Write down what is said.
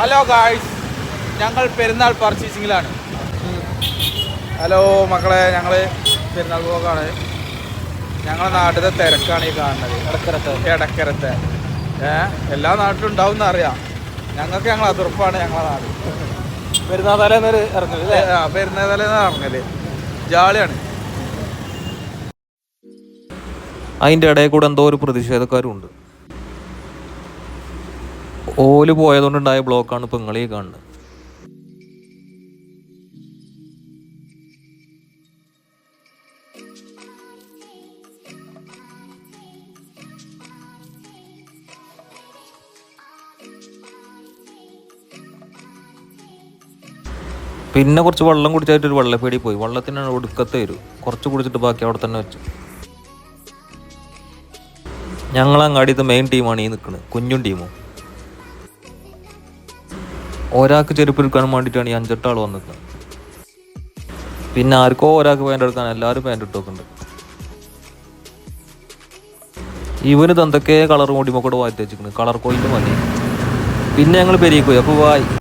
Hello guys, ഞങ്ങൾ പെരുന്നാൾ പർച്ചേസിങ്ങിലാണ്. Hello മക്കളെ, ഞങ്ങൾ പെരുന്നാൾ പോക്കാണ്. ഞങ്ങളെ നാട്ടിലത്തെ തിരക്കാണ് ഈ കാണുന്നത്. ഇടക്കരത്തെ എല്ലാ നാട്ടിലും ഉണ്ടാവും എന്നറിയാം. ഞങ്ങൾ അതിർപ്പാണ് ഞങ്ങളെ നാട്. പെരുന്നാൾ തലേന്ന് ഇറങ്ങല്. പെരുന്നാൾ തലേന്ന് ഇറങ്ങല് ജാളിയാണ്. അതിൻ്റെ ഇടയിൽ കൂടെ എന്തോ ഒരു പ്രതിഷേധക്കാരും ഉണ്ട്. ഓല് പോയതുകൊണ്ടുണ്ടായ ബ്ലോക്കാണ് ഇപ്പം നിങ്ങളീ കാണുന്നത്. പിന്നെ കുറച്ച് വെള്ളം കുടിച്ചായിട്ട് ഒരു വെള്ളപ്പേടി പോയി. വെള്ളത്തിന് ഒടുക്കത്തെ വരും. കുറച്ച് കുടിച്ചിട്ട് ബാക്കി അവിടെ തന്നെ വെച്ചു. ഞങ്ങളങ്ങാടിയത്തെ മെയിൻ ടീമാണ് ഈ നിൽക്കുന്നത്, കുഞ്ഞും ടീമും. ഒരാൾക്ക് ചെരുപ്പ് എടുക്കാൻ വേണ്ടിയിട്ടാണ് ഈ 5-8 ആൾ വന്നിട്ട്. പിന്നെ ആർക്കോ ഒരാൾക്ക് പാൻ്റ് എടുക്കാൻ എല്ലാവരും പാൻ്റ് ഇട്ട് നോക്കുന്നുണ്ട്. ഇവന് എന്തൊക്കെ കളർ മുടിമൊക്കെ വാറ്റി വെച്ചിരിക്കുന്നത്, കളർ കോയിൻ്റെ മതി. പിന്നെ ഞങ്ങൾ പെരിയിൽ പോയി. അപ്പോൾ വായി